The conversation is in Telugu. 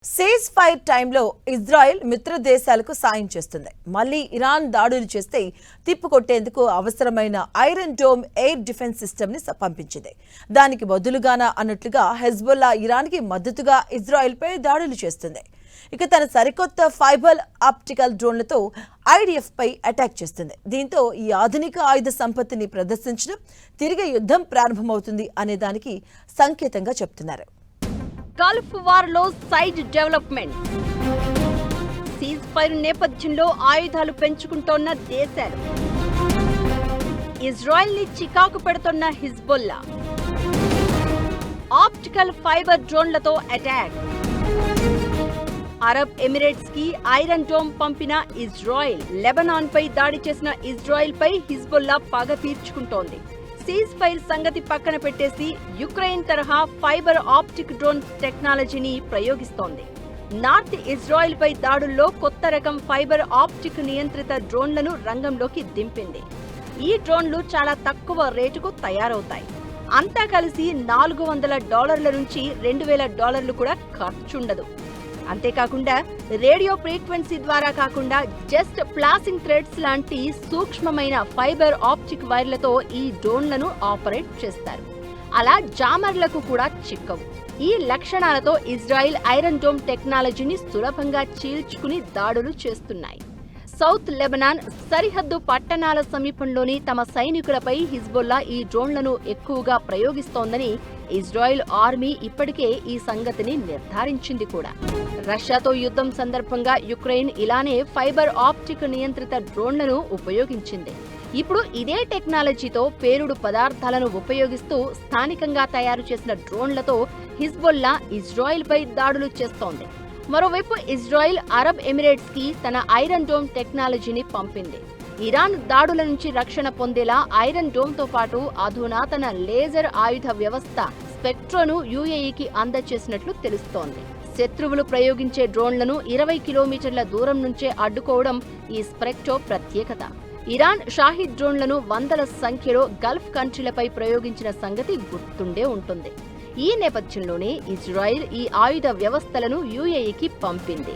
సేజ్ ఫైర్ టైంలో ఇజ్రాయెల్ మిత్ర దేశాలకు సాయం చేస్తుంది. మళ్ళీ ఇరాన్ దాడులు చేస్తే తిప్పుకొట్టేందుకు అవసరమైన iron dome air defence system ని పంపించింది. దానికి బదులుగానా అన్నట్లుగా హెజ్బొల్లా ఇరాన్కి మద్దతుగా ఇజ్రాయెల్పై దాడులు చేస్తుంది. ఇక తన సరికొత్త ఫైబర్ ఆప్టికల్ డ్రోన్లతో ఐడిఎఫ్ పై అటాక్ చేస్తుంది. దీంతో ఈ ఆధునిక ఆయుధ సంపత్తిని ప్రదర్శించడం తిరిగి యుద్ధం ప్రారంభమవుతుంది అనే దానికి సంకేతంగా చెప్తున్నారు. గల్ఫ్ వార్ లో సైడ్ డెవలప్మెంట్, సీజ్ ఫైర్ నేపథ్యంలో ఆయుధాలు పెంచుకుంటోన్న దేశాలు, ఇజ్రాయెల్ ని చికాకు పెడుతోన్న హిజ్బొల్లా, ఆప్టికల్ ఫైబర్ డ్రోన్లతో అటాక్, అరబ్ ఎమిరేట్స్ కి ఐరన్ డోమ్ పంపిన ఇజ్రాయెల్, లెబనాన్ పై దాడి చేసిన ఇజ్రాయెల్ పై హిజ్బొల్లా పగ తీర్చుకుంటోంది. సీజ్ ఫైర్ సంగతి పక్కన పెట్టేసి యుక్రెయిన్ తరహా ఫైబర్ ఆప్టిక్ డ్రోన్ టెక్నాలజీని ప్రయోగిస్తోంది. నార్త్ ఇజ్రాయెల్ పై దాడుల్లో కొత్త రకం ఫైబర్ ఆప్టిక్ నియంత్రిత డ్రోన్లను రంగంలోకి దింపింది. ఈ డ్రోన్లు చాలా తక్కువ రేటుకు తయారవుతాయి. అంతా కలిసి $400 నుంచి $2000 కూడా ఖర్చుండదు. అంతేకాకుండా రేడియో ఫ్రీక్వెన్సీ ద్వారా కాకుండా జస్ట్ ప్లాసింగ్ థ్రెడ్స్ లాంటి సూక్ష్మమైన ఫైబర్ ఆప్టిక్ వైర్లతో ఈ డ్రోన్లను ఆపరేట్ చేస్తారు. అలా జామర్లకు కూడా చిక్కవు. ఈ లక్షణాలతో ఇజ్రాయెల్ ఐరన్ డోమ్ టెక్నాలజీని సులభంగా చీల్చుకుని దాడులు చేస్తున్నాయి. సౌత్ లెబనాన్ సరిహద్దు పట్టణాల సమీపంలోని తమ సైనికులపై హిజ్బొల్లా ఈ డ్రోన్లను ఎక్కువగా ప్రయోగిస్తోందని ఇజ్రాయెల్ ఆర్మీ ఇప్పటికే ఈ సంగతిని నిర్ధారించింది కూడా. రష్యాతో యుద్ధం సందర్భంగా యుక్రెయిన్ ఇలానే ఫైబర్ ఆప్టిక్ నియంత్రిత డ్రోన్లను ఉపయోగించింది. ఇప్పుడు ఇదే టెక్నాలజీతో పేలుడు పదార్థాలను ఉపయోగిస్తూ స్థానికంగా తయారు చేసిన డ్రోన్లతో హిజ్బొల్లా ఇజ్రాయెల్ పై దాడులు చేస్తోంది. మరోవైపు ఇజ్రాయెల్ అరబ్ ఎమిరేట్స్ కి తన ఐరన్ డోమ్ టెక్నాలజీని పంపింది. ఇరాన్ దాడుల నుంచి రక్షణ పొందేలా ఐరన్ డోమ్ తో పాటు అధునాతన లేజర్ ఆయుధ వ్యవస్థ స్పెక్ట్రోను యుఏఈకి అందజేసినట్లు తెలుస్తోంది. శత్రువులు ప్రయోగించే డ్రోన్లను 20 కిలోమీటర్ల దూరం నుంచే అడ్డుకోవడం ఈ స్పెక్ట్రో ప్రత్యేకత. ఇరాన్ షాహిద్ డ్రోన్లను వందల సంఖ్యలో గల్ఫ్ కంట్రీలపై ప్రయోగించిన సంగతి గుర్తుండే ఉంటుంది. ఈ నేపథ్యంలోనే ఇజ్రాయెల్ ఈ ఆయుధ వ్యవస్థలను యుఏఈకి పంపింది.